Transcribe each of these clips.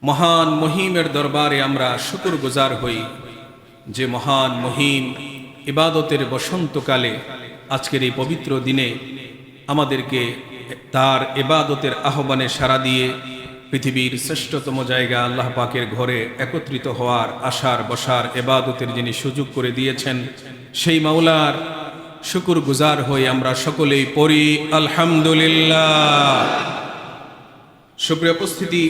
মহান মহিমের দরবারে আমরা শুকরগুজার হই যে মহান মহিম ইবাদতের বসন্তকালে আজকের এই পবিত্র দিনে আমাদেরকে তার ইবাদতের আহ্বানে সাড়া দিয়ে পৃথিবীর শ্রেষ্ঠতম জায়গা আল্লাহ পাকের ঘরে একত্রিত হওয়ার আশার বসার ইবাদতের যিনি সুযোগ করে দিয়েছেন সেই মাওলার শুকরগুজার হই আমরা সকলেই পড়ি আলহামদুলিল্লাহ। সুপ্রিয় উপস্থিতি,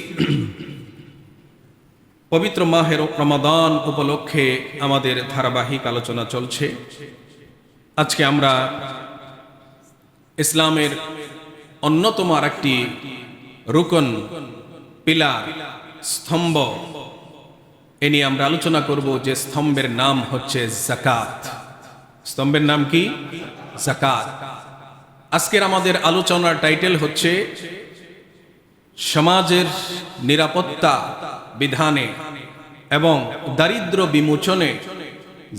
পবিত্র মাহের রমাদান উপলক্ষে আমাদের ধারাবাহিক আলোচনা চলছে। আজকে আমরা ইসলামের অন্যতম আরেকটি রুকন, পিলার, স্তম্ভ এ নিয়ে আমরা আলোচনা করব যে স্তম্ভের নাম হচ্ছে যাকাত। স্তম্ভের নাম কি? যাকাত। আজকের আমাদের আলোচনার টাইটেল হচ্ছে সমাজের নিরাপত্তা বিধানে এবং দারিদ্র বিমোচনে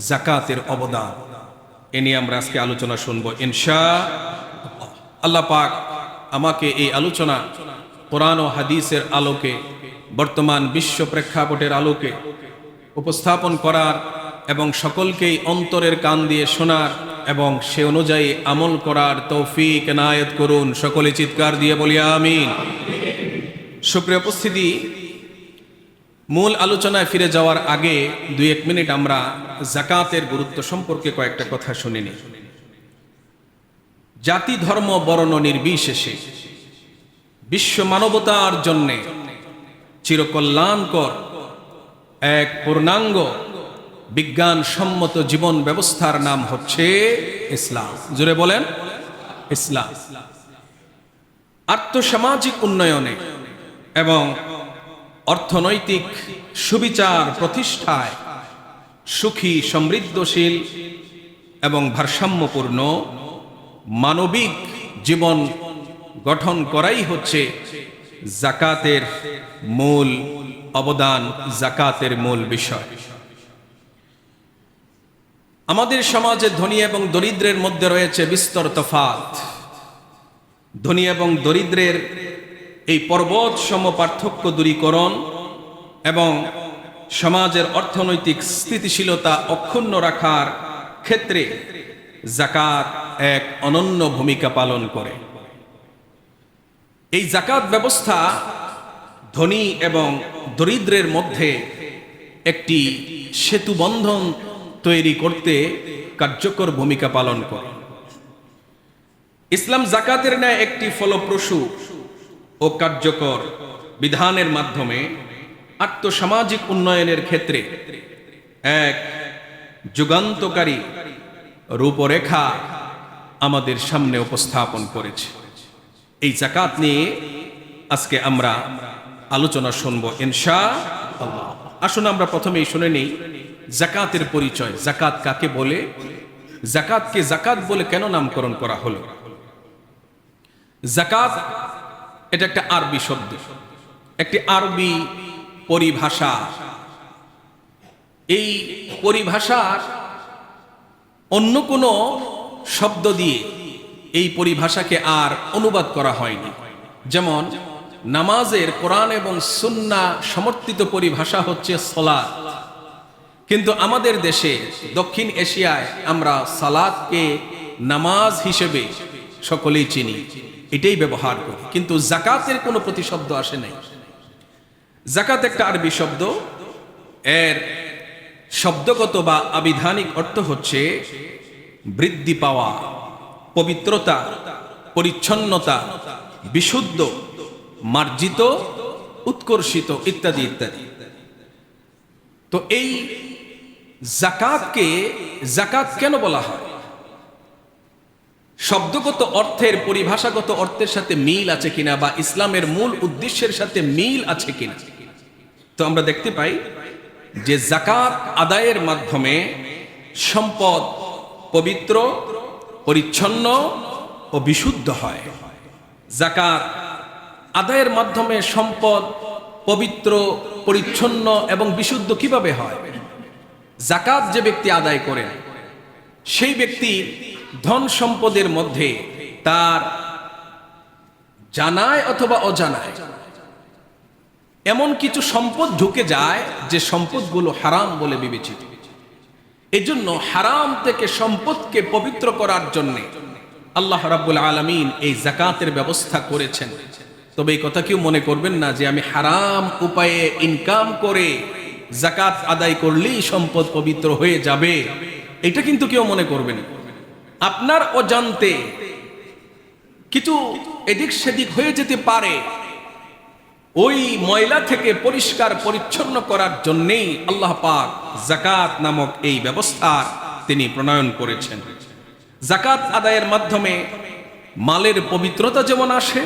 যাকাতের অবদান। এ নিয়ে আমরা আজকে আলোচনা শুনব ইনশাআল্লাহ। আল্লাহ পাক আমাকে এই আলোচনা কোরআন ও হাদিসের আলোকে, বর্তমান বিশ্ব প্রেক্ষাপটের আলোকে উপস্থাপন করার এবং সকলকেই অন্তরের কান দিয়ে শোনার এবং সে অনুযায়ী আমল করার তৌফিক এনায়েত করুন। সকলে চিৎকার দিয়ে বলি আমিন। সুপ্রিয় উপস্থিতি, মূল আলোচনায় ফিরে যাওয়ার আগে 2-1 মিনিট আমরা যাকাতের গুরুত্ব সম্পর্কে কয়েকটা কথা শুনে নিই। জাতি, ধর্ম, বর্ণ নির্বিশেষে বিশ্ব মানবতার জন্যে চিরকল্যাণকর এক পূর্ণাঙ্গ বিজ্ঞানসম্মত জীবন ব্যবস্থার নাম হচ্ছে ইসলাম। জোরে বলেন ইসলাম। আর্থসামাজিক উন্নয়নে এবং অর্থনৈতিক সুবিচার প্রতিষ্ঠায় সুখী, সমৃদ্ধশীল এবং ভারসাম্যপূর্ণ মানবিক জীবন গঠন করাই হচ্ছে যাকাতের মূল অবদান, যাকাতের মূল বিষয়। আমাদের সমাজে ধনী এবং দরিদ্রের মধ্যে রয়েছে বিস্তর তফাৎ। ধনী এবং দরিদ্রের এই পর্বত সম পার্থক্য দূরীকরণ এবং সমাজের অর্থনৈতিক স্থিতিশীলতা অক্ষুণ্ণ রাখার ক্ষেত্রে যাকাত এক অনন্য ভূমিকা পালন করে। এই যাকাত ব্যবস্থা ধনী এবং দরিদ্রের মধ্যে একটি সেতুবন্ধন তৈরি করতে কার্যকর ভূমিকা পালন করে। ইসলাম যাকাতের ন্যায় একটি ফলপ্রসূ ও কার্যকর বিধানের মাধ্যমে আর্থসামাজিক উন্নয়নের ক্ষেত্রে এক যুগান্তকারী রূপরেখা আমাদের সামনে উপস্থাপন করেছে। এই যাকাত নিয়ে আজকে আমরা আলোচনা শুনব ইনশাআল্লাহ। আসুন আমরা প্রথমেই শুনে নেই যাকাতের পরিচয়। যাকাত কাকে বলে? যাকাতকে যাকাত বলে কেন নামকরণ করা হলো? যাকাত এটা একটা আরবি শব্দ, একটি আরবি পরিভাষা। এই পরিভাষার অন্য কোনো শব্দ দিয়ে এই পরিভাষাকে আর অনুবাদ করা হয়নি। যেমন নামাজের কোরআন এবং সুন্নাহ সমর্থিত পরিভাষা হচ্ছে সালাত, কিন্তু আমাদের দেশে দক্ষিণ এশিয়ায় আমরা সালাতকে নামাজ হিসেবে সকলেই চিনি, এটাই ব্যবহার করি, কিন্তু যাকাতের কোনো প্রতিশব্দ আসে নাই। যাকাত একটা আরবি শব্দ, এর শব্দগত বা আবিধানিক অর্থ হচ্ছে বৃদ্ধি পাওয়া, পবিত্রতা, পরিচ্ছন্নতা, বিশুদ্ধ, মার্জিত, উৎকর্ষিত ইত্যাদি ইত্যাদি। তো এই যাকাতকে যাকাত কেন বলা হয়? শব্দগত অর্থের, পরিভাষাগত অর্থের সাথে মিল আছে কিনা বা ইসলামের মূল উদ্দেশ্যের সাথে মিল আছে কিনা। তো আমরা দেখতে পাই যে যাকাত আদায়ের মাধ্যমে সম্পদ পবিত্র, পরিচ্ছন্ন ও বিশুদ্ধ হয়। যাকাত আদায়ের মাধ্যমে সম্পদ পবিত্র, পরিচ্ছন্ন এবং বিশুদ্ধ কিভাবে হয়? যাকাত যে ব্যক্তি আদায় করেন সেই ব্যক্তি ধন সম্পদের মধ্যে তার জানায় অথবা অজানায় এমন কিছু সম্পদ ঢুকে যায় যে সম্পদগুলো হারাম বলে বিবেচিত। এজন্য হারাম থেকে সম্পদকে পবিত্র করার জন্য আল্লাহ রাব্বুল আলামিন এই যাকাতের ব্যবস্থা করেছেন। তবে এই কথা কেউ মনে করবেন না যে আমি হারাম উপায়ে ইনকাম করে যাকাত আদায় করলেই সম্পদ পবিত্র হয়ে যাবে, এটা কিন্তু কেউ মনে করবেন। আপনার অজান্তে কিছু এদিক সেদিক হয়ে যেতে পারে, ওই ময়লা থেকে পরিষ্কার পরিচ্ছন্ন করার জন্যেই আল্লাহ পাক যাকাত নামক এই ব্যবস্থা তিনি প্রণয়ন করেছেন। যাকাত আদায়ের মাধ্যমে মালের পবিত্রতা যেমন আসে,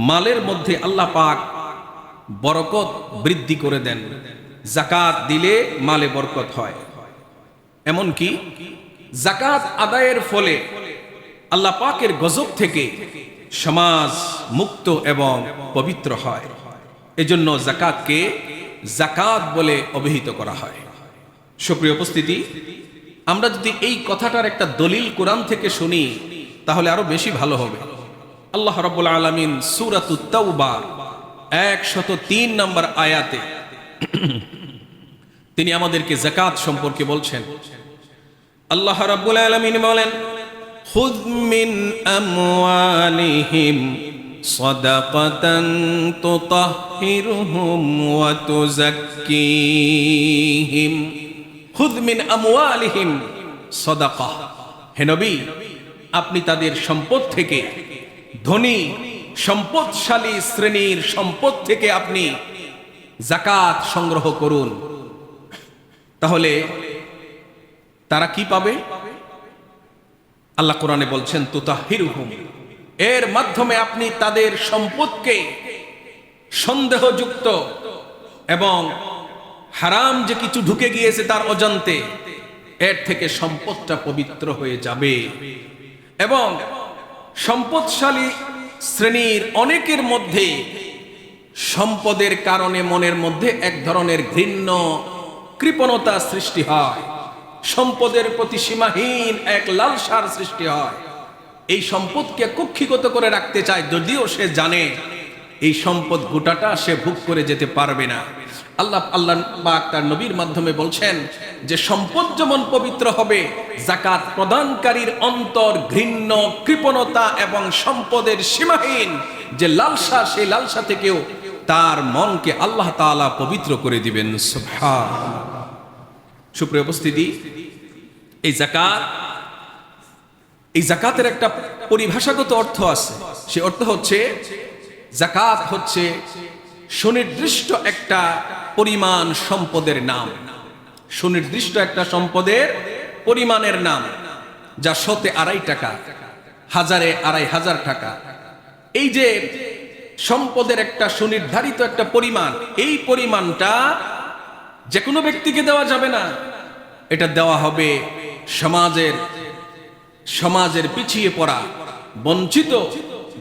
মালের মধ্যে আল্লাহ পাক বরকত বৃদ্ধি করে দেন। যাকাত দিলে মালে বরকত হয়। এমনকি যাকাত আদায়ের ফলে আল্লাহ পাকের গজব থেকে সমাজ মুক্ত এবং পবিত্র হয়। এজন্য যাকাতকে যাকাত বলে অভিহিত করা হয়। সুপ্রিয় উপস্থিতি, আমরা যদি এই কথাটার একটা দলিল কোরআন থেকে শুনি তাহলে আরো বেশি ভালো হবে। আল্লাহ রাব্বুল আলামিন সূরাতুত তাওবা 103 নম্বর আয়াতে তিনি আমাদেরকে যাকাত সম্পর্কে বলছেন। আল্লাহ রাব্বুল আলামিন বলেন, খুয মিন আমওয়ালিহিম সাদাকাতান তুতাহহিরুহুম ওয়া তুযাক্কিহিম। খুয মিন আমওয়ালিহিম সাদাকাহ। হে নবী, আপনি তাদের সম্পদ থেকে, ধনী সম্পদশালী শ্রেণীর সম্পদ থেকে আপনি যাকাত সংগ্রহ করুন। তাহলে তারা কি পাবে? আল্লাহ কোরআনে বলছেন তুতাহহিরুহুম, এর মাধ্যমে আপনি তাদের সম্পদকে সন্দেহযুক্ত এবং হারাম যে কিছু ঢুকে গিয়েছে তার অজান্তে এর থেকে সম্পদটা পবিত্র হয়ে যাবে। এবং সম্পদশালী শ্রেণীর অনেকের মধ্যে সম্পদের কারণে মনের মধ্যে এক ধরনের ঘৃণ্য কৃপণতা সৃষ্টি হয়, সম্পদের প্রতি সীমাহীন এক লালসার সৃষ্টি হয়। এই সম্পদকে কক্ষিগত করে রাখতে চায়, যদিও সে জানে এই সম্পদ গোটাটা সে ভোগ করে যেতে পারবে না। আল্লাহ পাক তার নবীর মাধ্যমে বলছেন যে সম্পদ যেমন পবিত্র হবে, যাকাত প্রদানকারীর অন্তর ঘৃণ্য কৃপণতা এবং সম্পদের সীমাহীন যে লালসা, সেই লালসা থেকেও তার মনকে আল্লাহ তাআলা পবিত্র করে দিবেন। সুবহানাল্লাহ। সুপ্রিয় উপস্থিতি, এই যাকাতের একটা পরিভাষাগত অর্থ আছে। সে অর্থ হচ্ছে যাকাত হচ্ছে সুনির্দিষ্ট একটা পরিমাণ সম্পদের নাম, সুনির্দিষ্ট একটা সম্পদের পরিমাণের নাম, যা 100-2.5 টাকা, 1000-2,500 টাকা। এই যে সম্পদের একটা সুনির্ধারিত একটা পরিমাণ, এই পরিমাণটা যে কোনো ব্যক্তিকে দেওয়া যাবে না। এটা দেওয়া হবে সমাজের পিছিয়ে পড়া, বঞ্চিত,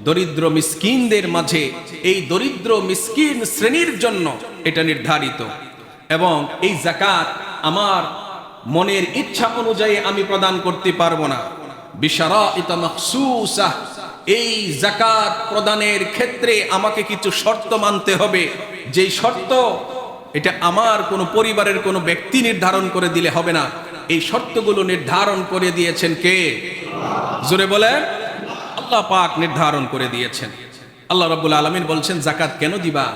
দরিদ্র মিসকিনদের মাঝে। এই দরিদ্র মিসকিন শ্রেণীর জন্য এটা নির্ধারিত। এবং এই যাকাত আমার মনের ইচ্ছা অনুযায়ী আমি প্রদান করতে পারবো না। বিশারাইত মাখসুসা, এই যাকাত প্রদানের ক্ষেত্রে আমাকে কিছু শর্ত মানতে হবে। যেই শর্ত এটা আমার কোনো পরিবারের কোনো ব্যক্তি নির্ধারণ করে দিলে হবে না। এই শর্তগুলো নির্ধারণ করে দিয়েছেন কে? জোরে বলেন, আল্লাহ পাক নির্ধারণ করে দিয়েছেন। আল্লাহ রাব্বুল আলামিন বলছেন যাকাত কেন দিবা?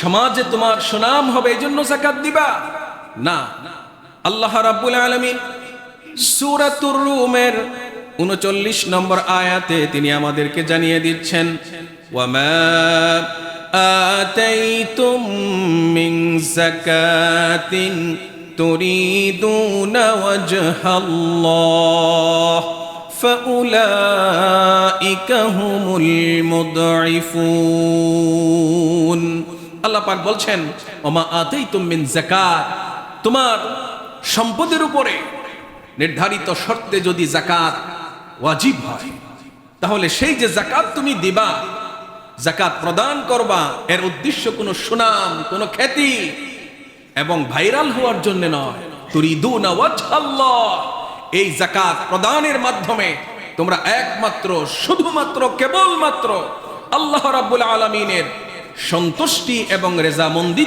সমাজে তোমার সুনাম হবে এই জন্য যাকাত দিবা না। আল্লাহ রাব্বুল আলামিন সূরাতুর রুমের 39 নম্বর আয়াতে তিনি আমাদেরকে জানিয়ে দিচ্ছেন, ওয়ামা আতাইতুম মিন যাকাতিন তুরিদুনা ওয়াজহাল্লাহ ফাউলাইকা হুমুল মুদঈফুন। আল্লাহ পাক বলছেন, ওমা আতাইতুম মিন যাকাত, তোমার সম্পদের উপরে নির্ধারিত শর্তে যদি যাকাত ওয়াজিব হয়, তাহলে সেই যে যাকাত তুমি দিবা, যাকাত প্রদান করবা, এর উদ্দেশ্য কোনো সুনাম, কোনো খ্যাতি এবং ভাইরাল হওয়ার জন্য নয়। তুরিদুনা ওয়াজহাল্লাহ, এই যাকাত প্রদানের মাধ্যমে তোমরা একমাত্র, শুধুমাত্র, কেবলমাত্র আল্লাহ রাব্বুল আলামিনের সন্তুষ্টি এবং রেজামন্দি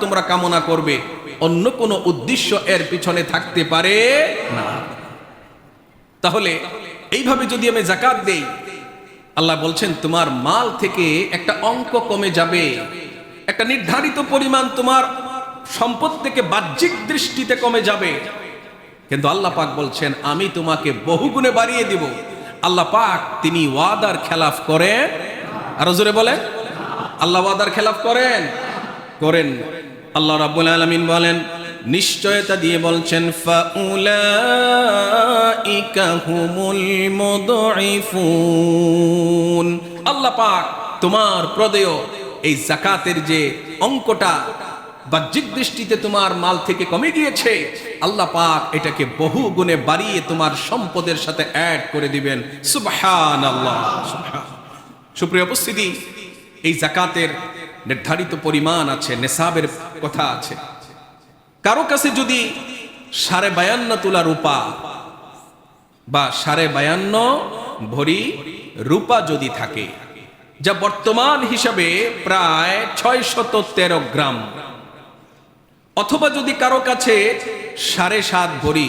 তোমরা কামনা করবে, অন্য কোনো উদ্দেশ্য এর পিছনে থাকতে পারে না। তাহলে এইভাবে যদি আমি যাকাত দেই, আল্লাহ বলছেন তোমার মাল থেকে একটা অঙ্ক কমে যাবে, একটা নির্ধারিত পরিমাণ তোমার সম্পদ থেকে বাহ্যিক দৃষ্টিতে কমে যাবে, কিন্তু আল্লাহ পাক বলছেন আমি তোমাকে বহুগুণে বাড়িয়ে দিব। আল্লাহ পাক তিনি ওয়াদার খেলাফ করেন? আরো জোরে বলেন, আল্লাহ ওয়াদার খেলাফ করেন? আল্লাহ রাব্বুল আলামিন বলেন, নিশ্চয়তা দিয়ে বলছেন ফাউলাইকা হুমুল মুদঈফুন। আল্লাহ পাক তোমার প্রদেয় এই যাকাতের যে অঙ্কটা বাহ্যিক দৃষ্টিতে তোমার মাল থেকে কমে গিয়েছে, আল্লাহ পাক এটাকে বহু গুণে বাড়িয়ে তোমার সম্পদের সাথে অ্যাড করে দিবেন। সুবহানাল্লাহ। সুপ্রিয় উপস্থিতি, এই যাকাতের নির্ধারিত পরিমাণ আছে, নেসাবের কথা আছে। কারো কাছে যদি 52.5 তোলা রূপা বা 52.5 ভরি রূপা যদি থাকে, যা বর্তমান হিসাবে প্রায় 613 গ্রাম, অথবা যদি কারো কাছে 7.5 ভরি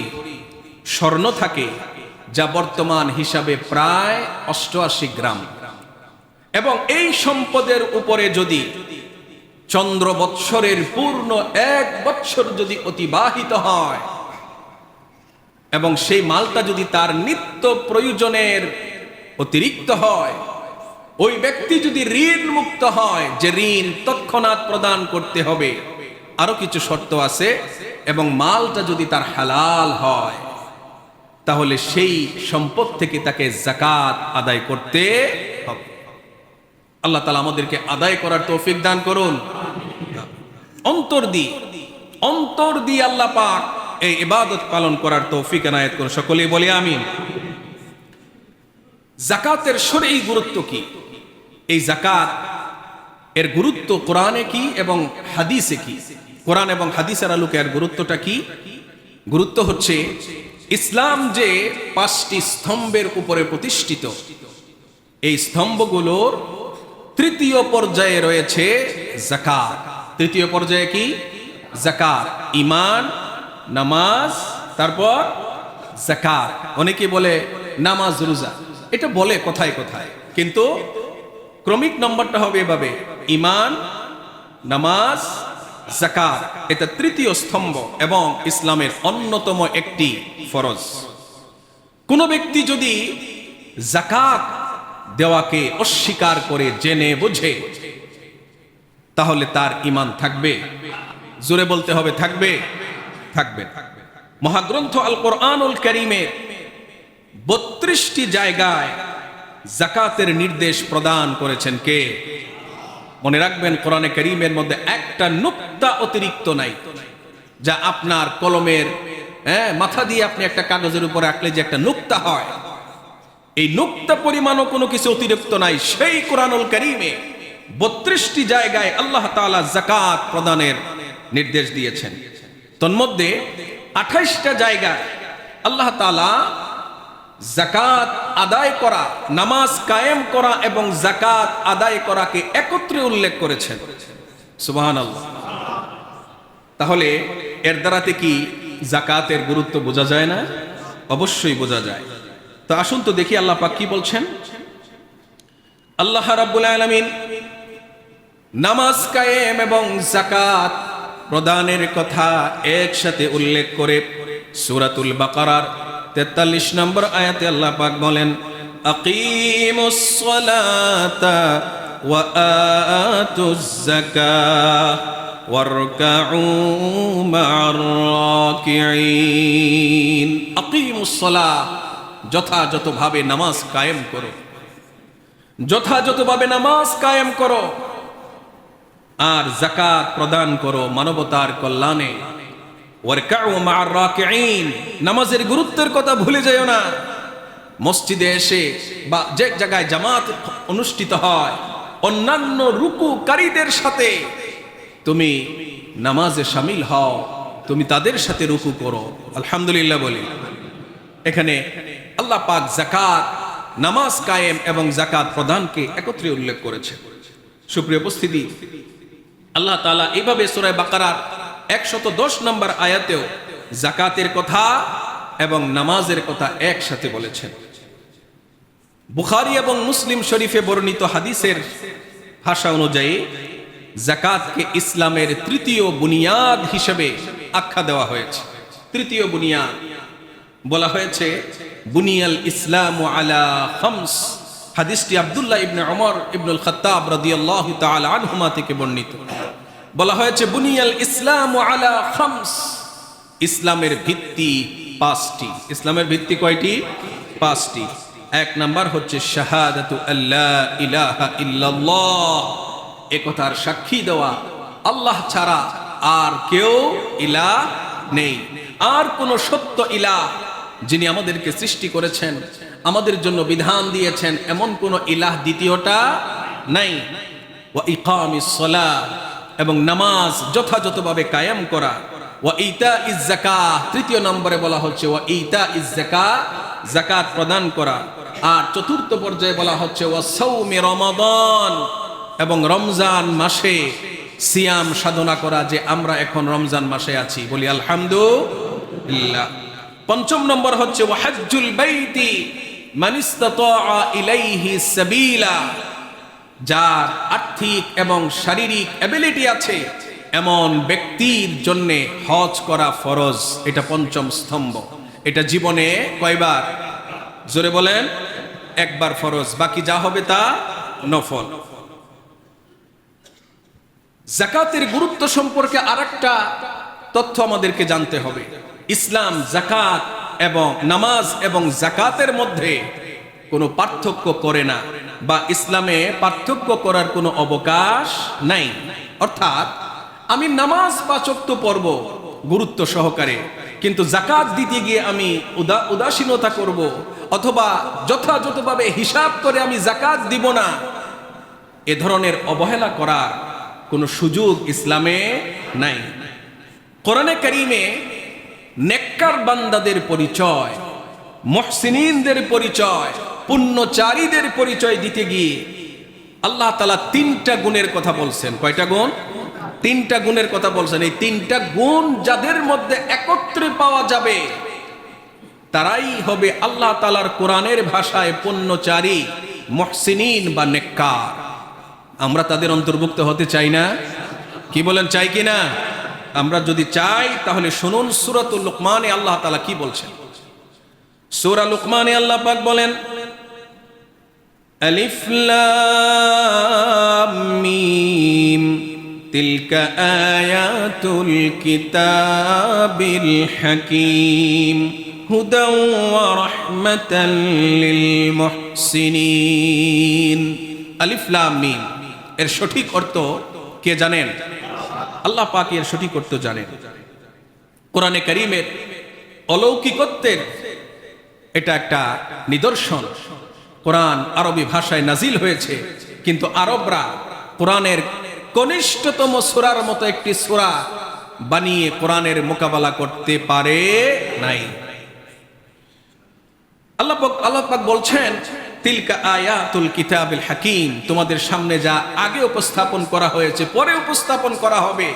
স্বর্ণ থাকে, যা বর্তমান হিসাবে প্রায় 88 গ্রাম, এবং এই সম্পদের উপরে যদি চন্দ্র বৎসরের পূর্ণ 1 বৎসর যদি অতিবাহিত হয় এবং সেই মালটা যদি তার নিত্য প্রয়োজনের অতিরিক্ত হয়, ওই ব্যক্তি যদি ঋণ মুক্ত হয়, যে ঋণ তৎক্ষণাৎ প্রদান করতে হবে, আরো কিছু শর্ত আছে, এবং মালটা যদি তার হালাল হয়, তাহলে সেই সম্পদ থেকে তাকে যাকাত আদায় করতে হবে। আল্লাহ তাআলা আমাদেরকে আদায় করার তৌফিক দান করুন। অন্তর দিয়ে আল্লাহ পাক এই ইবাদত পালন করার তৌফিক এনায়েত করুন। সকলেই বলি আমিন। যাকাতের শরঈ গুরুত্ব কি? এই যাকাত এর গুরুত্ব কোরআনে কি এবং হাদিসে কি? কোরআন এবং হাদিসের আলোকে এর গুরুত্বটা কি? গুরুত্ব হচ্ছে, ইসলাম যে 5টি স্তম্ভের উপরে প্রতিষ্ঠিত, এই স্তম্ভগুলোর তৃতীয় পর্যায়ে রয়েছে যাকাত। তৃতীয় পর্যায়ে কি? যাকাত। ঈমান, নামাজ, তারপর যাকাত। অনেকে বলে নামাজ, রোজা, এটা বলে কোথায় কোথায়, কিন্তু ক্রমিক নম্বরটা হবে এভাবে: ঈমান, নামাজ, যাকাত। এটা তৃতীয় স্তম্ভ এবং ইসলামের অন্যতম একটি ফরজ। কোন ব্যক্তি যদি যাকাত দেওয়াকে অস্বীকার করে জেনে বুঝে, তাহলে তার ঈমান থাকবে? জোরে বলতে হবে, থাকবে? থাকবে। মহাগ্রন্থ আল কোরআনুল কারীমে 32টি জায়গায় যাকাতের নির্দেশ প্রদান করেছেন কে? মনে রাখবেন, কোরআনে কারীমের মধ্যে একটা নুকতা অতিরিক্ত নাই, যা আপনার কলমের মাথা দিয়ে আপনি একটা কাগজের উপর রাখলে যে একটা নুকতা হয়, এই নুকতা পরিমাণও কোনো কিছু অতিরিক্ত নাই। সেই কোরআনুল কারীমে 32টি জায়গায় আল্লাহ তাআলা যাকাত প্রদানের নির্দেশ দিয়েছেন। তন্মধ্যে 28টা জায়গায় আল্লাহ তাআলা যাকাত আদায় করা, নামাজ কায়েম করা এবং যাকাত আদায় করাকে একত্রে উল্লেখ করেছেন। সুবহানাল্লাহ। তাহলে এর দ্বারাতে কি যাকাতের গুরুত্ব বোঝা যায় না? অবশ্যই বোঝা যায়। তো আসুন তো দেখি আল্লাহ পাক কি বলছেন। আল্লাহ রাব্বুল আলামিন নামাজ কায়েম এবং যাকাত প্রদানের কথা একসাথে উল্লেখ করে সূরাতুল বাকারার 43 নম্বর আয়াতে আল্লাহ পাক বলেন, আকিমুস সালাতা ওয়া আতুজ যাকাত ওয়ারকাউ মা'আর রাকিঈন। আকিমুস সালাহ, যথাযথভাবে নামাজ কায়েম করো, যথাযথভাবে নামাজ কায়েম করো, আর যাকাত প্রদান করো মানবতার কল্যাণে। ওয়ারকাউ মা'আর রাকিঈন, নামাজের গুরুত্বের কথা ভুলে যাও না। মসজিদে এসে বা যে জায়গায় জামাত অনুষ্ঠিত হয়, অন্যান্য রুকুকারীদের সাথে তুমি নামাজে শামিল হও, তুমি তাদের সাথে রুকু করো। আলহামদুলিল্লাহ বলি। এখানে আল্লাহ পাক যাকাত, নামাজ কায়েম এবং যাকাত প্রদানকে একত্রে উল্লেখ করেছে। সুপ্রিয় উপস্থিতি, আল্লাহ তাআলা এইভাবে সূরা বাকারার 110 নম্বর আয়াতেও যাকাতের কথা এবং নামাজের কথা একসাথে বলেছেন। বুখারী এবং মুসলিম শরীফে বর্ণিত হাদিসের ভাষা অনুযায়ী যাকাতকে ইসলামের তৃতীয় বুনিয়াদ হিসেবে আখ্যা দেওয়া হয়েছে। তৃতীয় বুনিয়াদ বলা হয়েছে বুনিয়াল ইসলামু আলা খামস। হাদিসটি আব্দুল্লাহ ইবনে ওমর ইবনুল খাত্তাব রাদিয়াল্লাহু তাআলা আনহুমা থেকে বর্ণিত। বলা হয়েছে বুনিয়াল ইসলামু আলা খামস, ইসলামের ভিত্তি পাঁচটি। ইসলামের ভিত্তি কয়টি? পাঁচটি। এক নাম্বার হচ্ছে শাহাদাতু আল্লা ইলাহা ইল্লাল্লাহ, একথার সাক্ষী দেওয়া আল্লাহ ছাড়া আর কেউ ইলাহ নেই, আর কোন সত্য ইলাহ যিনি আমাদেরকে সৃষ্টি করেছেন, আমাদের জন্য বিধান দিয়েছেন, এমন কোন ইলাহ দ্বিতীয়টা নাই। ওয়া ইকামিস সালাহ, এবং নামাজ যথাযথভাবে কায়েম করা। ওয়া ইতাইজ যাকাত, তৃতীয় নম্বরে বলা হচ্ছে ওয়া ইতাইজ যাকাত, যাকাত প্রদান করা। আর চতুর্থ পর্যায়ে বলা হচ্ছে ওয়া সাওমি রমাদান, এবং রমজান মাসে সিয়াম সাধনা করা, যে আমরা এখন রমজান মাসে আছি, বলি আলহামদুলিল্লাহ। পঞ্চম নম্বর হচ্ছে ওয়া হজ্জুল বাইতি মান ইসতাতা ইলাইহি সাবিলা, যার আর্থিক এবং শারীরিক এবিলিটি আছে এমন ব্যক্তির জন্য হজ করা ফরজ। এটা পঞ্চম স্তম্ভ। এটা জীবনে কয়বার? জোরে বলেন, একবার ফরজ, বাকি যা হবে তা নফল। যাকাতের গুরুত্ব সম্পর্কে আরেকটা তথ্য আমাদেরকে জানতে হবে। ইসলাম যাকাত এবং নামাজ এবং যাকাতের মধ্যে কোনো পার্থক্য করে না, বা ইসলামে পার্থক্য করার কোনো অবকাশ নাই। অর্থাৎ আমি নামাজ 5 ওয়াক্ত পড়ব গুরুত্ব সহকারে, কিন্তু যাকাত দিতে গিয়ে আমি উদাসীনতা করব, অথবা যথাযথভাবে হিসাব করে আমি যাকাত দিব না, এ ধরনের অবহেলা করার কোনো সুযোগ ইসলামে নাই। কোরআনে কারীমে নেককার বান্দাদের পরিচয়, মুহসিনিনদের পরিচয়, পুণ্যচারীদের পরিচয় দিতে গিয়ে আল্লাহ তাআলা 3টা গুণের কথা বলছেন। কয়টা গুণ? 3টা গুণের কথা বলছেন। এই 3টা গুণ যাদের মধ্যে একত্রে পাওয়া যাবে তারাই হবে আল্লাহ তাআলার কোরআনের ভাষায় পুণ্যচারী, মুহসিনিন বা নেককার। আমরা তাদের অন্তর্ভুক্ত হতে চাই না? কি বলেন, চাই কি না? আমরা যদি চাই তাহলে শুনুন সূরাতুল লুকমানে আল্লাহ তাআলা কি বলছেন। সূরা লুকমানে আল্লাহ পাক বলেন, আলিফ লাম মিম তিলকা আয়াতুল কিতাবিল হাকীম হুদাও ওয়া রাহমাতাল লিল মুহসিনিন। আলিফ লাম মিম এর সঠিক অর্থ কে জানেন? আল্লাহ পাক এর সঠিক অর্থ জানেন। কোরআনে কারীমের অলৌকিকত্বের এটা একটা নিদর্শন। কোরআন আরবি ভাষায় নাজিল হয়েছে, কিন্তু আরবরা কোরআনের কনিষ্ঠতম সূরার মতো একটি সূরা বানিয়ে কোরআনের মোকাবেলা করতে পারে নাই। আল্লাহ পাক বলছেন, তিলকা আয়াতুল কিতাবিল হাকীম, তোমাদের সামনে যা আগে উপস্থাপন করা হয়েছে, পরে উপস্থাপন করা হবে,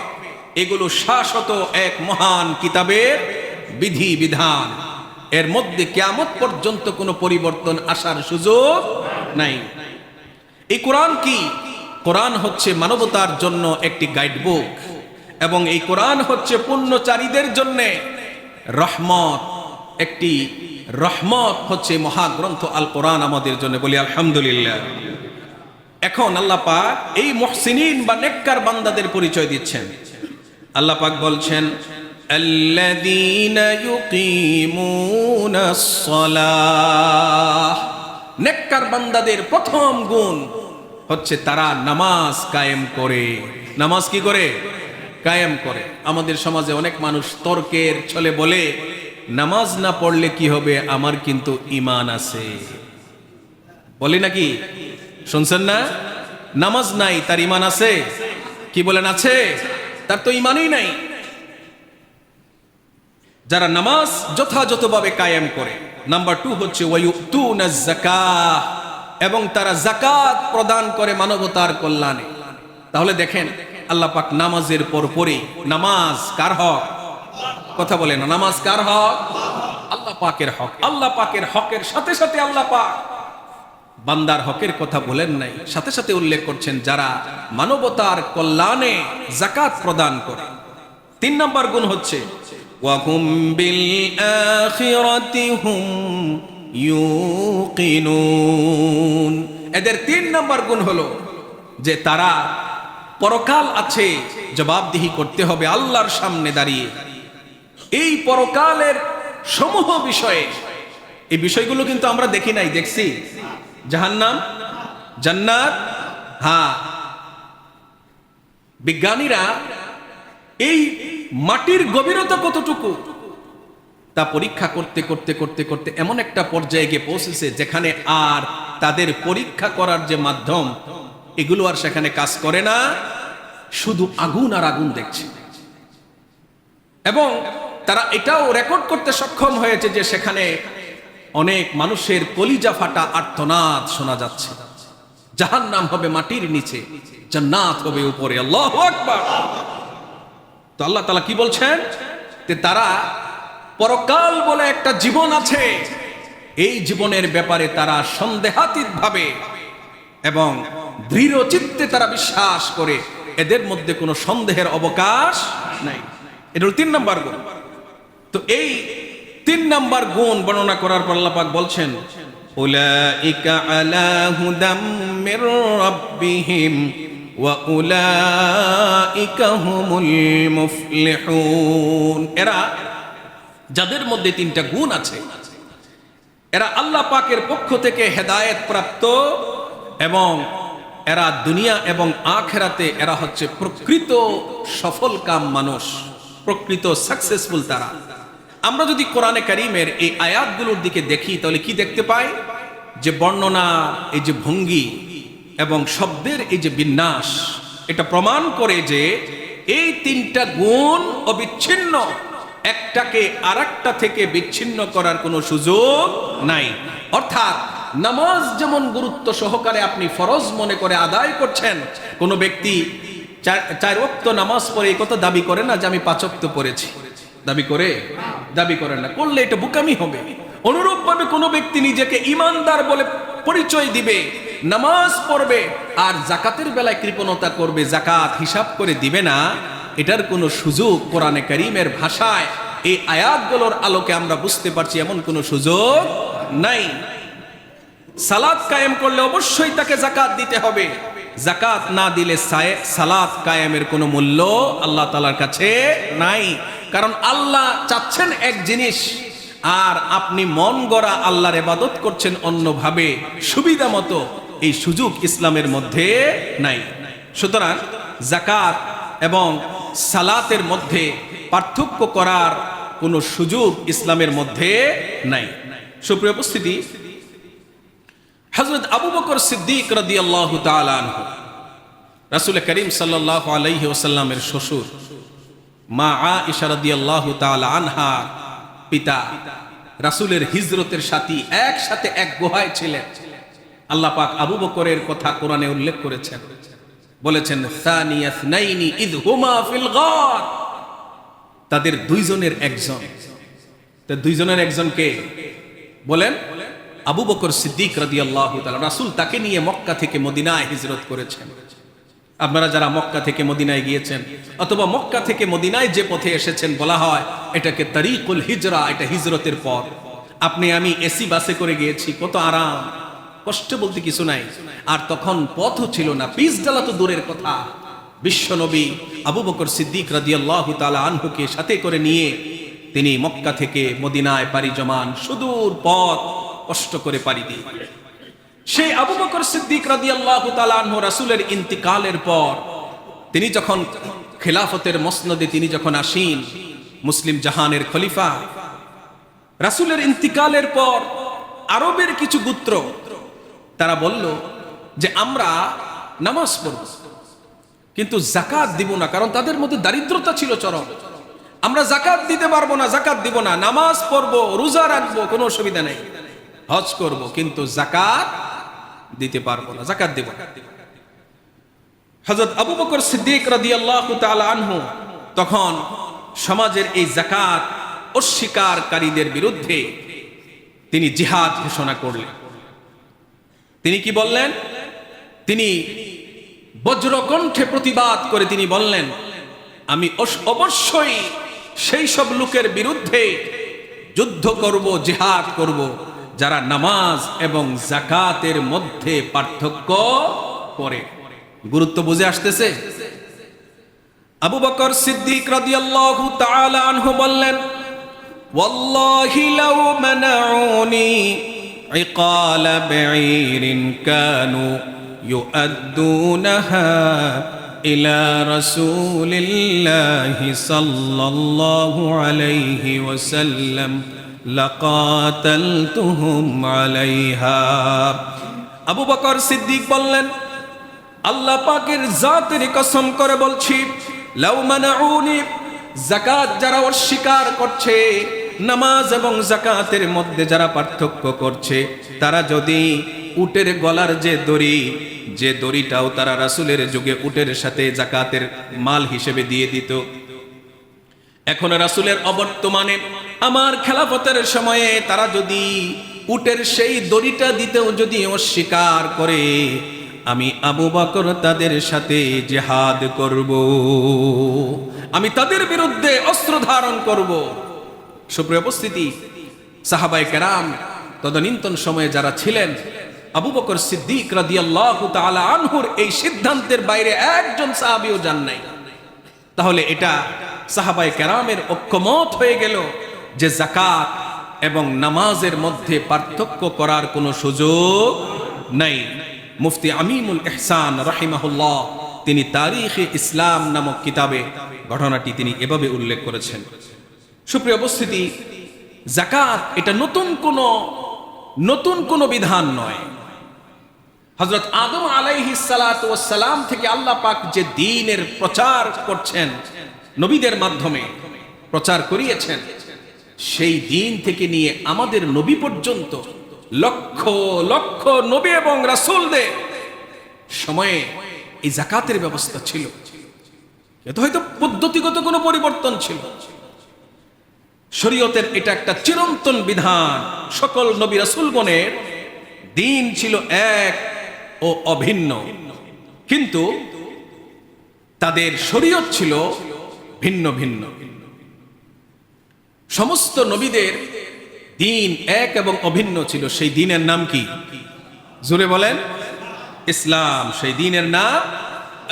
এগুলো শাশ্বত এক মহান কিতাবের বিধি বিধান। এর মধ্যে কিয়ামত পর্যন্ত কোনো পরিবর্তন আসার সুযোগ নাই। এই কোরআন কি? কোরআন হচ্ছে মানবতার জন্য একটি গাইডবুক, এবং এই কোরআন হচ্ছে পুণ্যচারীদের জন্য রহমত। একটি রহমত হচ্ছে মহাগ্রন্থ আল কোরআন আমাদের জন্য, বলি আলহামদুলিল্লাহ। এখন আল্লাহ পাক এই মুহসিনিন বা নেককার বান্দাদের পরিচয় দিচ্ছেন। আল্লাহ পাক বলছেন, আল্লাযীনা ইউকিমুনাস সালাহ, নেককার বান্দাদের প্রথম গুণ হচ্ছে তারা নামাজ কায়েম করে। নামাজ কি করে? কায়েম করে। আমাদের সমাজে অনেক মানুষ তর্কের ছলে বলে, নামাজ না পড়লে কি হবে, আমার কিন্তু ঈমান আছে। বলি নাকি? শুনছেন না? নামাজ নাই, তার ঈমান আছে। কি বলেন আছে? তার তো ঈমানই নাই। যারা নামাজ যথাযথভাবে কায়েম করে। নাম্বার 2 হচ্ছে ওয়ায়ুতুনাজ যাকাত, এবং তারা যাকাত প্রদান করে মানবতার কল্যাণে। তাহলে দেখেন আল্লাহ পাক নামাজের পরপরই, নামাজ কার হক? কথা বলে না, নামাজ কার হক? আল্লাহ পাকের হক। আল্লাহ পাকের হকের সাথে সাথে আল্লাহ পাক বান্দার হকের কথা বলেন নাই, সাথে সাথে উল্লেখ করছেন যারা মানবতার কল্যাণে যাকাত প্রদান করে। 3 নম্বর গুণ হচ্ছে ওয়াহুম বিল আখিরাতি হুম ইউকিনুন। এদের 3 নম্বর গুণ হলো যে তারা পরকাল আছে, জবাবদিহি করতে হবে আল্লাহর সামনে দাঁড়িয়ে। এই পরকালের সমূহ বিষয়ে, এই বিষয়গুলো কিন্তু আমরা দেখি নাই, দেখছি জাহান্নাম, জান্নাত। হ্যাঁ, বিজ্ঞানীরা এই মাটির গভীরতা কতটুকু তা পরীক্ষা করতে করতে করতে করতে এমন একটা পর্যায়ে গিয়ে পৌঁছেছে যেখানে আর তাদের পরীক্ষা করার যে মাধ্যম, এগুলো আর সেখানে কাজ করে না, শুধু আগুন আর আগুন দেখছে। এবং তারা এটাও রেকর্ড করতে সক্ষম হয়েছে যে সেখানে অনেক মানুষের কলিজা ফাটা আর্তনাদ শোনা যাচ্ছে। জাহান্নাম হবে মাটির নিচে, জান্নাত হবে উপরে। আল্লাহু আকবার। তো আল্লাহ তাআলা কি বলছেন যে তারা পরকাল বলে একটা জীবন আছে, এই জীবনের ব্যাপারে তারা সন্দেহাতীত ভাবে এবং দৃঢ় চিত্তে তারা বিশ্বাস করে, এদের মধ্যে কোনো সন্দেহের অবকাশ নাই। এটা 3 নম্বর গুণ। তো এই 3 নম্বর গুণ বর্ণনা করার পর আল্লাহ পাক বলছেন উলাইকা আলা হুদাম মির রাব্বিহিম ওয়া উলাইকা হুমুল মুফলিহুন। এরা, যাদের মধ্যে 3টা গুণ আছে, এরা আল্লাহ পাকের পক্ষ থেকে হেদায়েত প্রাপ্ত এবং এরা দুনিয়া এবং আখিরাতে এরা হচ্ছে প্রকৃত সফলকাম মানুষ, প্রকৃত সাকসেসফুল তারা। আমরা যদি কোরআনে কারীমের এই আয়াতগুলোর দিকে দেখি তাহলে কি দেখতে পাই? যে বর্ণনা, এই যে ভঙ্গি এবং শব্দের এই যে বিন্যাস, এটা প্রমাণ করে যে এই 3টা গুণ অবিচ্ছিন্ন, একটাকে আরেকটা থেকে বিচ্ছিন্ন করার কোনো সুযোগ নাই। অর্থাৎ নামাজ যেমন গুরুত্ব সহকারে আপনি ফরজ মনে করে আদায় করছেন, কোন ব্যক্তি 4 ওয়াক্ত নামাজ পড়ে এই কথা দাবি করে না যে আমি 5 ওয়াক্ত পড়েছি। দাবি করে? দাবি করে না, করলে এটা বোকামি হবে। অনুরূপভাবে কোন ব্যক্তি নিজেকে ইমানদার বলে পরিচয় দিবে, নামাজ পড়বে আর যাকাতের বেলায় কৃপণতা করবে, যাকাত হিসাব করে দিবে না, এটার কোনো সুযোগ কোরআনে কারীমের ভাষায় এই আয়াতগুলোর আলোকে আমরা বুঝতে পারছি এমন কোনো সুযোগ নাই। সালাত কায়েম করলে অবশ্যই তাকে যাকাত দিতে হবে, যাকাত না দিলে সালাত কায়েমের কোনো মূল্য আল্লাহ তাআলার কাছে নাই। কারণ আল্লাহ চাচ্ছেন এক জিনিস, আর আপনি মন গড়া আল্লাহর ইবাদত করছেন অন্যভাবে সুবিধা মতো, এই সুযোগ ইসলামের মধ্যে নাই। সুতরাং যাকাত এবং সালাতের মধ্যে পার্থক্য করার কোনো সুযোগ ইসলামের মধ্যে নাই। সুপ্রিয় উপস্থিতি, হযরত আবু বকর সিদ্দিক রাদিয়াল্লাহু তাআলা আনহু, রাসূল করিম সাল্লাল্লাহু আলাইহি ওয়াসাল্লামের শ্বশুর মা আয়েশা রাদিয়াল্লাহু তাআলা আনহা পিতা, রাসূলের হিজরতের সাথী, একসাথে এক গুহায় ছিলেন। আল্লাহ পাক আবু বকরের কথা কোরআনে উল্লেখ করেছেন, বলেছেন সানিয়াসনাইনি ইয হুমা ফিল গার। তাদের দুইজনের একজন, তা দুইজনের একজন কে? বলেন আবু বকর সিদ্দিক রাদিয়াল্লাহু তাআলা। রাসূল তাকে নিয়ে মক্কা থেকে মদিনায় হিজরত করেছেন। আপনারা যারা মক্কা থেকে মদিনায় গিয়েছেন অথবা মক্কা থেকে মদিনায় যে পথে এসেছেন, বলা হয় এটাকে তারিকুল হিজরা, এটা হিজরতের পথ। আপনি আমি এসি বাসে করে গিয়েছি, কত আরাম, কষ্ট বলতে কিছু নাই। আর তখন পথও ছিল না, পিচ ডালা তো দূরের কথা। বিশ্বনবী আবু বকর সিদ্দিক রাদিয়াল্লাহু তাআলা আনহুকে সাথে করে নিয়ে তিনি মক্কা থেকে মদিনায় পাড়ি জমান, সুদূর পথ কষ্ট করে পাড়ি দিয়ে। সেই আবু বকর সিদ্দিক রাদিয়াল্লাহু তাআলা আনহু রাসূলের ইন্তিকালের পর তিনি যখন খেলাফতের মসনদে তিনি যখন আসীন, মুসলিম জাহানের খলিফা, রাসূলের ইন্তিকালের পর আরবের কিছু গোত্র তারা বলল যে আমরা নামাজ পড়ব কিন্তু যাকাত দিব না, কারণ তাদের মধ্যে দারিদ্রতা ছিল চরম। আমরা যাকাত দিতে পারবো না, যাকাত দিব না, নামাজ পড়বো, রোজা রাখবো, কোনো অসুবিধা নেই, হজ করব, কিন্তু যাকাত দিতে পারবো না, যাকাত দেব না। হযরত আবু বকর সিদ্দিক রাদিয়াল্লাহু তাআলা আনহু তখন সমাজের এই যাকাত অস্বীকারীদের বিরুদ্ধে তিনি জিহাদ ঘোষণা করলেন। তিনি কি বললেন? তিনি বজ্রকণ্ঠে প্রতিবাদ করে তিনি বললেন, আমি অবশ্যই সেই সব লোকের বিরুদ্ধে যুদ্ধ করব, জিহাদ করব, যারা নামাজ এবং যাকাতের মধ্যে পার্থক্য করে। গুরুত্ব বুঝে আসতেছে? আবু বকর সিদ্দিক রাদিয়াল্লাহু তাআলা আনহু বললেন, ওয়াল্লাহি লাউ মানাউনি ইকালা বাঈরিন কানু ইউআদ্দুনাহা ইলা রাসূলিল্লাহি সাল্লাল্লাহু আলাইহি ওয়াসাল্লাম লাকাতালতুহুম আলাইহা। আবু বকর সিদ্দিক বললেন, আল্লাহ পাকের জাতের কসম করে বলছি, লাউ মানাউনি, যাকাত যারা অস্বীকার করছে, নামাজ এবং যাকাতের মধ্যে যারা পার্থক্য করছে, তারা যদি উটের গলার যে দড়িটাও তারা রাসূলের যুগে উটের সাথে যাকাতের মাল হিসেবে দিয়ে দিত, এখন রাসূলের অবর্তমানে আমার খেলাফতের সময়ে তারা যদি উটের সেই দড়িটা দিতেও যদি অস্বীকার করে, আমি আবু বকর তাদের সাথে জিহাদ করব, আমি তাদের বিরুদ্ধে অস্ত্র ধারণ করব। সুপ্রিয় উপস্থিতি, সাহাবায়ে কেরাম তদানীন্তন সময়ে যারা ছিলেন, আবু বকর সিদ্দিক রাদিয়াল্লাহু তাআলা আনহুর এই সিদ্ধান্তের বাইরে একজন সাহাবীও যান নাই। তাহলে এটা সাহাবায়ে কেরামের ঐক্যমত হয়ে গেল যে যাকাত এবং নামাজের মধ্যে পার্থক্য করার কোনো সুযোগ নাই। মুফতি আমিনুল ইহসান রাহিমাহুল্লাহ তিনি তারিখে ইসলাম নামক কিতাবে ঘটনাটি তিনি এভাবে উল্লেখ করেছেন। সুপ্রিয় উপস্থিতি, যাকাত এটা নতুন কোনো বিধান নয়। হযরত আদম আলাইহিস সালাতু ওয়াস সালাম থেকে আল্লাহ পাক যে দ্বীনের প্রচার করছেন, নবীদের মাধ্যমে প্রচার করিয়েছেন, সেই দ্বীন থেকে নিয়ে আমাদের নবী পর্যন্ত লক্ষ লক্ষ নবী এবং রাসূলদের সময়ে এই যাকাতের ব্যবস্থা ছিল। এটা হয়তো পদ্ধতিগত কোনো পরিবর্তন ছিল, শরীয়তের এটা একটা চিরন্তন বিধান। সকল নবী রাসূলগণের দ্বীন ছিল এক ও অভিন্ন, কিন্তু তাদের শরীয়ত ছিল ভিন্ন ভিন্ন। সমস্ত নবীদের দ্বীন এক এবং অভিন্ন ছিল। সেই দ্বীনের নাম কি? জোরে বলেন। ইসলাম। সেই দ্বীনের নাম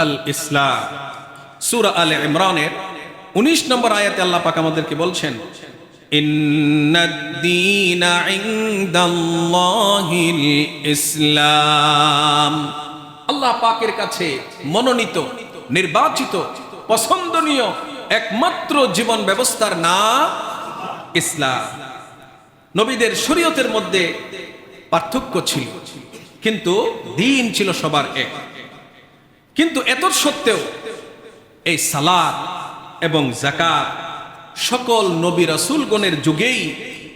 আল ইসলাম। সূরা আলে ইমরানের 19 নম্বর আয়াতে আল্লাহ পাক আমাদেরকে বলছেন, ইন্নাদ-দীনা ইনদাল্লাহিল ইসলাম। আল্লাহ পাকের কাছে মনোনীত, নির্বাচিত, পছন্দনীয় একমাত্র জীবন ব্যবস্থার নাম ইসলাম। নবীদের শরীয়তের মধ্যে পার্থক্য ছিল, কিন্তু দ্বীন ছিল সবার এক। কিন্তু এত সত্ত্বেও এই সালাত এবং যাকাত সকল নবী রাসূলগণের যুগেই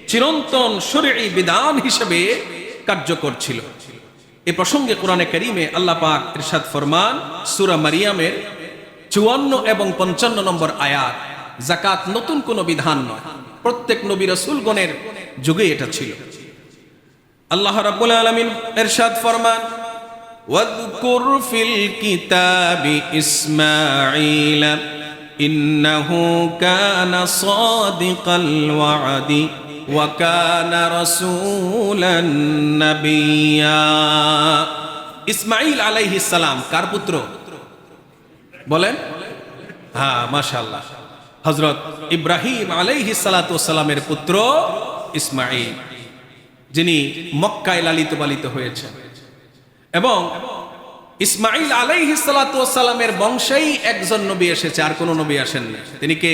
চিরন্তন শরঈ বিধান হিসেবে কার্যকর ছিল। এই প্রসঙ্গে কোরআনে কারীমে আল্লাহ পাক ইরশাদ ফরমান, সূরা মারিয়ামের 54 এবং 55 নম্বর আয়াত, যাকাত নতুন কোনো বিধান নয়, প্রত্যেক নবী রাসূলগণের যুগে এটা ছিল। আল্লাহ রাব্বুল আলামিন ইরশাদ ফরমান, ওয়াযকুর ফিল কিতাবি ইসমাঈল ইন্নাহু কানা সাদিকাল ওয়াদি ওয়া কানা রাসূলান নাবিয়্যা। ইসমাঈল আলাইহিস সালাম কার পুত্র? বলেন। হ্যাঁ, মাশাআল্লাহ, হযরত ইব্রাহিম আলাইহিস সালাতু ওয়াস সালামের পুত্র ইসমাঈল, যিনি মক্কায় লালিত পালিত হয়েছেন। এবং ইসমাঈল আলাইহিস সালাতু ওয়াস সালামের বংশেই একজন নবী এসেছে, আর কোন নবী আসেননি। তিনি কে?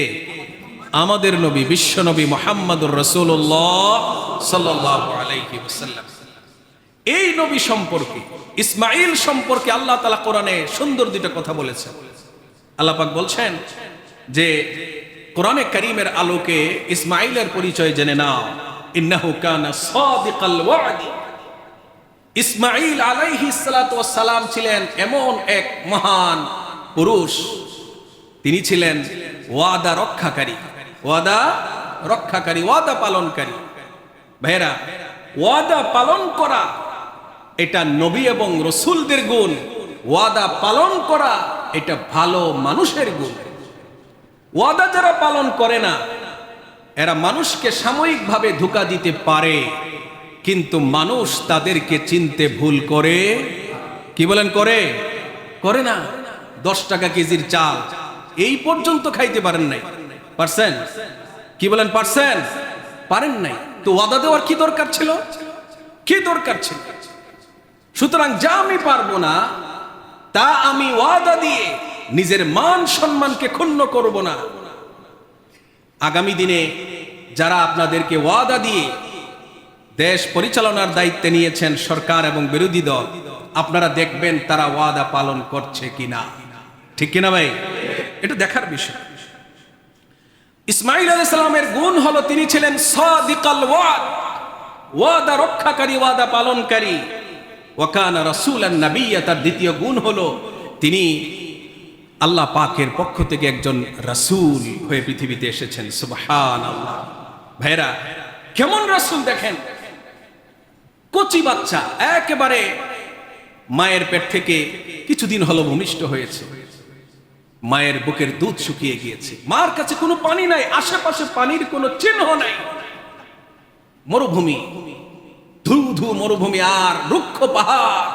আমাদের নবী, বিশ্ব নবী মুহাম্মদুর রাসূলুল্লাহ সাল্লাল্লাহু আলাইহি ওয়াসাল্লাম। এই নবী সম্পর্কে, ইসমাঈল সম্পর্কে আল্লাহ তাআলা কোরআনে সুন্দর দুটো কথা বলেছেন। আল্লাহ পাক বলছেন যে কোরআনে কারীমের আলোকে ইসমাঈলের পরিচয় জেনে নাও। ইন্নাহু কানা সাদিকাল ওয়াদি। ইসমাঈল আলাইহিস সালাতু ওয়াস সালাম ছিলেন এমন এক মহান পুরুষ, তিনি ছিলেন ওয়াদা রক্ষাকারী, ওয়াদা পালনকারী। ভাইরা, ওয়াদা পালন করা এটা নবী এবং রসুলদের গুণ, ওয়াদা পালন করা এটা ভালো মানুষের গুণ। ওয়াদা যারা পালন করে না, এরা মানুষকে সাময়িকভাবে ধোঁকা দিতে পারে, কিন্তু মানুষ তাদেরকে চিনতে ভুল করে। কি বলেন? করে না। 10 টাকা কেজির চাল এই পর্যন্ত খাইতে পারেন নাই, পারছেন? কি বলেন, পারছেন? পারেন নাই। তো ওয়াদা দেওয়ার কি দরকার ছিল? সুতরাং যা আমি পারবো না, তা আমি ওয়াদা দিয়ে নিজের মান সম্মানকে ক্ষুণ্ণ করব না। আগামী দিনে যারা আপনাদেরকে ওয়াদা দিয়ে দেশ পরিচালনার দায়িত্বে নিয়েছেন, সরকার এবং বিরোধী দল, আপনারা দেখবেন তারা ওয়াদা পালন করছে কিনা। ঠিক কিনা ভাই? এটা দেখার বিষয়। ইসমাঈল আলাইহিস সালামের গুণ হলো তিনি ছিলেন সাদিকাল ওয়াদ, ওয়াদা রক্ষাকারী, ওয়াদা পালনকারী। ওয়া কানা রাসূলান নাবিয়্যা, তার দ্বিতীয় গুণ হলো তিনি আল্লাহ পাকের পক্ষ থেকে একজন রাসূল হয়ে পৃথিবীতে এসেছেন। সুবহানাল্লাহ। ভাইরা, কেমন রাসূল দেখেন, কচি বাচ্চা, একেবারে মায়ের পেট থেকে কিছুদিন হলো ভূমিষ্ঠ হয়েছে, মায়ের বুকের দুধ শুকিয়ে গিয়েছে, মার কাছে কোনো পানি নাই, আশেপাশে পানির কোনো চিহ্ন নাই, মরুভূমি, ধু ধু মরুভূমি আর রুক্ষ পাহাড়।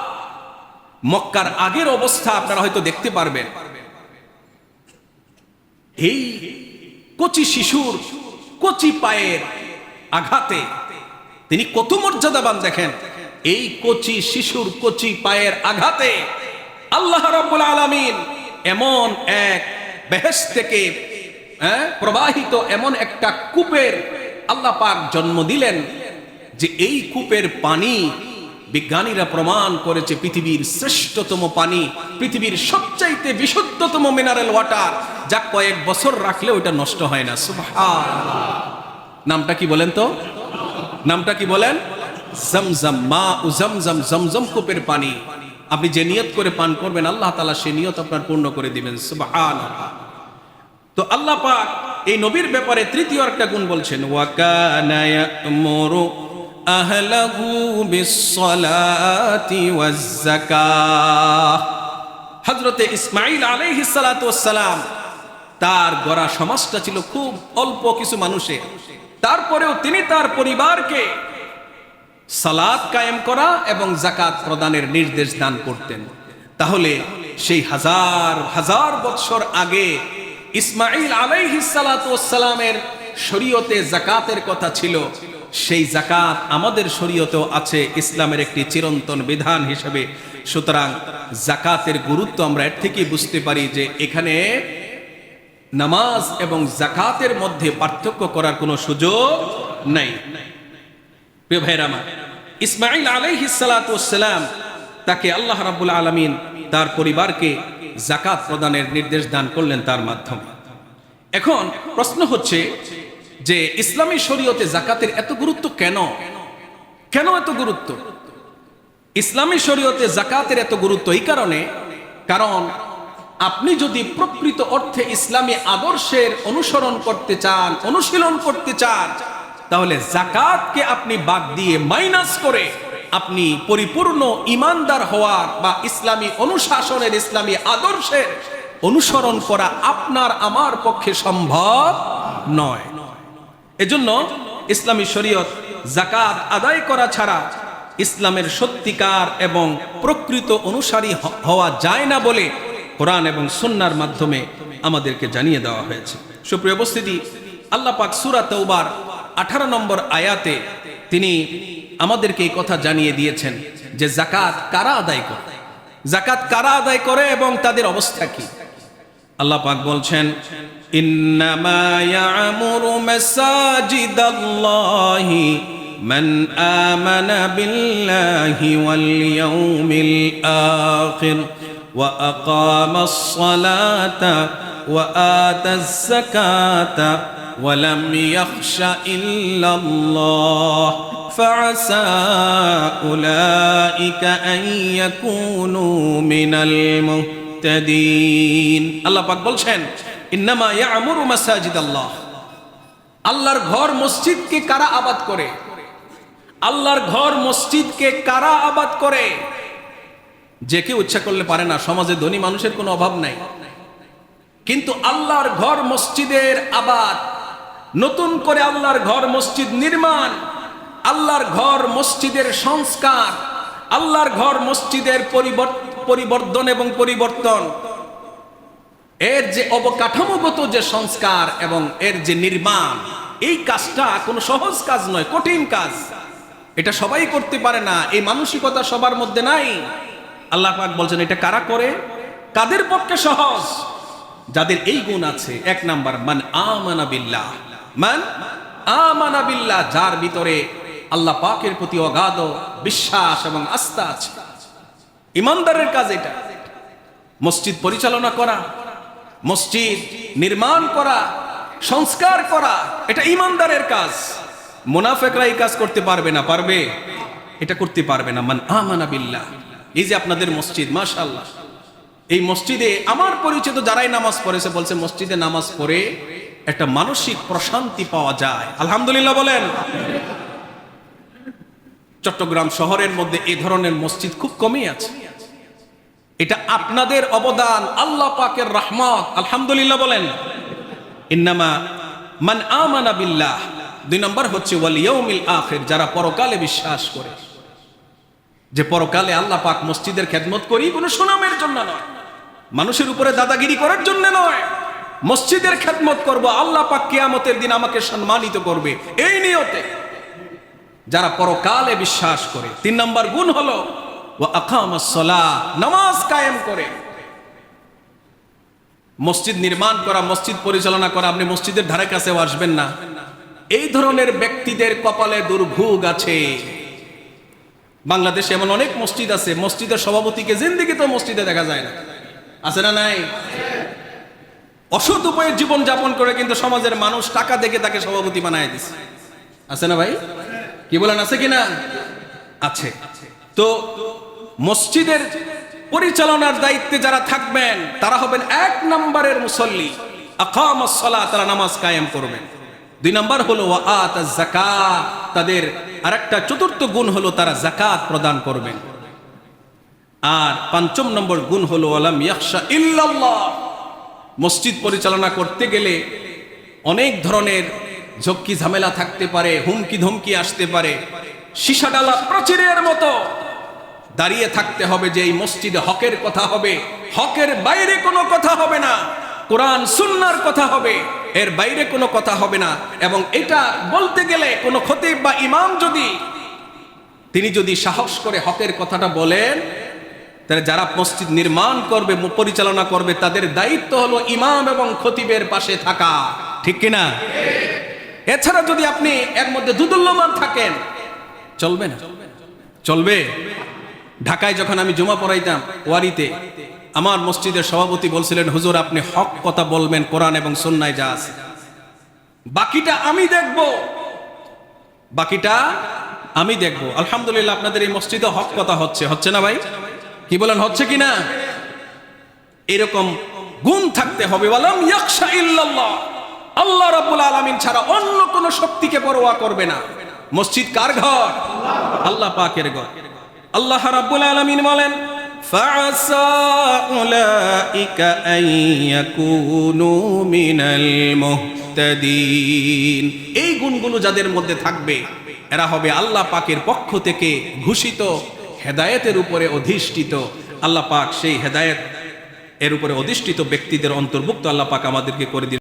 মক্কার আগের অবস্থা আপনারা হয়তো দেখতে পারবেন। এই কচি শিশুর কচি পায়ের আঘাতে তিনি কত মর্যাদাবান দেখেন। এই কচি শিশুর কচি পায়ের আঘাতে আল্লাহ রাব্বুল আলামিন এমন এক বেহেশত থেকে প্রবাহিত এমন একটা কূপের আল্লাহ পাক জন্ম দিলেন, যে এই কূপের পানি বিজ্ঞানীরা প্রমাণ করেছে পৃথিবীর শ্রেষ্ঠতম পানি, পৃথিবীর সবচাইতে বিশুদ্ধতম মিনারেল ওয়াটার, যা কয়েক বছর রাখলে ওটা নষ্ট হয় না। সুবহানাল্লাহ। নামটা কি বলেন তো? নামটা কি বলেন? জমজম, মা উ জমজম, জমজম কূপের পানি। আপনি যে নিয়ত করে পান করবেন, আল্লাহ তাআলা সেই নিয়ত আপনার পূর্ণ করে দিবেন। সুবহানাল্লাহ। তো আল্লাহ পাক এই নবীর ব্যাপারে তৃতীয় একটা গুণ বলছেন, ওয়া কানা ইয়ামুরু আহলাহু বিস-সালাতি ওয়াজ-যাকাহ। হযরতে ইসমাঈল আলাইহিস সালাতু ওয়াস সালাম, তার গড়া সমাজটা ছিল খুব অল্প কিছু মানুষের, তারপরেও তিনি তার পরিবারকে সালাত কায়েম করা এবং যাকাত প্রদানের নির্দেশ দান করতেন। তাহলে সেই হাজার হাজার বছর আগে ইসমাঈল আলাইহিস সালাতু ওয়াস সালামের শরীয়তে যাকাতের কথা ছিল, সেই যাকাত আমাদের শরীয়তেও আছে ইসলামের একটি চিরন্তন বিধান হিসেবে। সুতরাং যাকাতের গুরুত্ব আমরা এর থেকে বুঝতে পারি যে এখানে নামাজ এবং যাকাতের মধ্যে পার্থক্য করার কোনো সুযোগ নাই। প্রিয় ভাইরা আমার, ইসমাঈল আলাইহিস সালাতু ওয়াস সালাম, তাকে আল্লাহ রাব্বুল আলামিন তার পরিবারকে যাকাত প্রদানের নির্দেশ দান করলেন তার মাধ্যমে। এখন প্রশ্ন হচ্ছে যে ইসলামী শরীয়তে যাকাতের এত গুরুত্ব কেন? কেন এত গুরুত্ব? ইসলামী শরীয়তে যাকাতের এত গুরুত্ব এই কারণে, কারণ আপনি যদি প্রকৃত অর্থে ইসলামী আদর্শের অনুসরণ করতে চান, অনুশীলন করতে চান, তাহলে যাকাতকে আপনি বাদ দিয়ে, মাইনাস করে আপনি পরিপূর্ণ ইমানদার হওয়ার বা ইসলামী অনুশাসনের, ইসলামী আদর্শের অনুসরণ করা আপনার আমার পক্ষে সম্ভব নয়। এজন্য ইসলামী শরীয়ত যাকাত আদায় করা ছাড়া ইসলামের সত্যিকার এবং প্রকৃত অনুসারী হওয়া যায় না বলে কোরআন এবং সুন্নাহর মাধ্যমে আমাদেরকে জানিয়ে দেওয়া হয়েছে। সুপ্রিয় উপস্থিতি, আল্লাহ পাক সূরা তাওবার 18 নম্বর আয়াতে তিনি আমাদেরকে এই কথা জানিয়ে দিয়েছেন যে যাকাত কারা আদায় করে, যাকাত কারা আদায় করে এবং তাদের অবস্থা কি। আল্লাহ পাক বলছেন, ইন্নামা ইয়ামুরু মাসাজিদাল্লাহি মান আমানা বিল্লাহি ওয়াল ইয়াউমিল আখির ওয়া আকামাস সালাতা ওয়া আতাজ যাকাতা ওয়ালাম ইয়াখশা ইল্লাল্লাহ ফাআসা উলাইকা আন ইয়াকুনু মিনাল মুহতাদিন। আল্লাহ পাক বলছেন ইন্নামা ইয়ামুরু মাসাজিদাল্লাহ, আল্লাহর ঘর মসজিদকে কারা আবাদ করে? আল্লাহর ঘর মসজিদকে কারা আবাদ করে? যে কেউ ইচ্ছা করলে পারে না, সমাজে ধনী মানুষের কোনো অভাব নাই, কিন্তু আল্লাহর ঘর মসজিদের আবাদ, নতুন করে আল্লাহর ঘর মসজিদ নির্মাণ, আল্লাহর ঘর মসজিদের সংস্কার, আল্লাহর ঘর মসজিদের পরিবর্তন এবং পরিবর্তন, এর যে অবকাঠামোগত যে সংস্কার এবং এর যে নির্মাণ, এই কাজটা কোনো সহজ কাজ নয়, কঠিন কাজ। এটা সবাই করতে পারে না, এই মানসিকতা সবার মধ্যে নাই। আল্লাহ পাক বলছেন এটা কারা করে? কাদের পক্ষে সহজ? যাদের এই গুণ আছে। এক নাম্বার, মান আমানা বিল্লাহ, মান আমানা বিল্লাহ, যার ভিতরে আল্লাহ পাকের প্রতি অগাধ বিশ্বাস এবং আস্থা আছে। ইমানদারের কাজ এটা। মসজিদ পরিচালনা করা, মসজিদ নির্মাণ করা, সংস্কার করা, এটা ইমানদারের কাজ। মুনাফিকরা এই কাজ করতে পারবে না, পারবে? এটা করতে পারবে না। মান আমানা বিল্লাহ। এই যে আপনাদের মসজিদ, মাশাআল্লাহ, এই মসজিদে আমার পরিচিত যারাই নামাজ পড়েছে বলছে মসজিদে নামাজ পড়ে একটা মানসিক প্রশান্তি পাওয়া যায়। আলহামদুলিল্লাহ বলেন। চট্টগ্রাম শহরের মধ্যে এই ধরনের মসজিদ খুব কমই আছে। এটা আপনাদের অবদান, আল্লাহ পাকের রহমত। আলহামদুলিল্লাহ বলেন। ইন্নামা মান আমানা বিল্লাহ। দুই নম্বর হচ্ছে ওয়াল ইয়াউমিল আখির, যারা পরকালে বিশ্বাস করে। যে পরকালে আল্লাহ পাক মসজিদের খেদমত করি কোনো সুনামের জন্য নয়, মানুষের উপরে দাদাগিরি করার জন্য নয়, মসজিদের খেদমত করব, আল্লাহ পাক কিয়ামতের দিন আমাকে সম্মানিত করবে, এই নিয়তে যারা পরকালে বিশ্বাস করে। তিন নম্বর গুণ হলো ওয়া আকামাস সালাহ, নামাজ কায়েম করে। মসজিদ নির্মাণ করা, মসজিদ পরিচালনা করা, আপনি মসজিদের ধারে কাছেও আসবেন না, এই ধরনের ব্যক্তিদের কপালে দুর্ভোগ আছে। বাংলাদেশে এমন অনেক মসজিদ আছে, মসজিদের সভাপতিকে জিন্দেগি তো মসজিদে দেখা যায় না, আছে না নাই? অসৎ উপায়ে জীবন যাপন করে কিন্তু সমাজের মানুষ টাকা দেখে তাকে সভাপতি বানায় দিচ্ছে, আছে না ভাই? কি বলেন, আছে কিনা? আছে। তো মসজিদের পরিচালনার দায়িত্বে যারা থাকবেন তারা হবেন এক নম্বরের মুসল্লি, আকামাস সালাহ, তারা নামাজ কায়েম করবেন। দুই নম্বর হলো ওয়া আতাজ যাকাত, তাদের আরেকটা চতুর্থ গুণ হলো তারা যাকাত প্রদান করবেন। আর পঞ্চম নম্বর গুণ হলো ওয়ালাম ইয়াখশা ইল্লাল্লাহ। মসজিদ পরিচালনা করতে গেলে অনেক ধরনের ঝক্কি ঝামেলা থাকতে পারে, হুমকি ধমকি আসতে পারে। সীসা ডালা প্রাচীরের মতো দাঁড়িয়ে থাকতে হবে যে এই মসজিদে হকের কথা হবে, হকের বাইরে কোনো কথা হবে না, কোরআন সুন্নাহর কথা হবে, এর বাইরে কোনো কথা হবে না। এবং এটা বলতে গেলে কোনো খতিব বা ইমাম তিনি যদি সাহস করে হকের কথাটা বলেন, তাহলে যারা মসজিদ নির্মাণ করবে, পরিচালনা করবে, তাদের দায়িত্ব হলো ইমাম এবং খতিবের পাশে থাকা, ঠিক কিনা? এছাড়া যদি আপনি এর মধ্যে দুদুল্যমান থাকেন, চলবে না, চলবে। ঢাকায় যখন আমি জুমা পড়াইতাম ওয়ারিতে, আমার মসজিদের সভাপতি বলছিলেন, হুজুর আপনি হক কথা বলবেন, কোরআন এবং সুন্নায় যা আছে, বাকিটা আমি দেখব, বাকিটা আমি দেখব। আলহামদুলিল্লাহ আপনাদের এই মসজিদে হক কথা হচ্ছে, হচ্ছে না ভাই? কি বলেন, হচ্ছে কিনা? এরকম গুণ থাকতে হবে। ওয়ালাম ইয়াখশা ইল্লাল্লাহ, আল্লাহ রাব্বুল আলামিন ছাড়া অন্য কোন শক্তিকে পরোয়া করবে না। মসজিদ কার ঘর? আল্লাহ পাকের ঘর। আল্লাহ রাব্বুল আলামিন বলেন ফাআসা উলাইকা আন ইয়াকুনু মিনাল মুহতাদিন। এই গুণগুলো যাদের মধ্যে থাকবে এরা হবে আল্লাহ পাকের পক্ষ থেকে ঘোষিত হেদায়েতের উপরে অধিষ্ঠিত। আল্লাহ পাক সেই হেদায়েত এর উপরে অধিষ্ঠিত ব্যক্তিদের অন্তর্ভুক্ত আল্লাহ পাক আমাদেরকে করে দিন।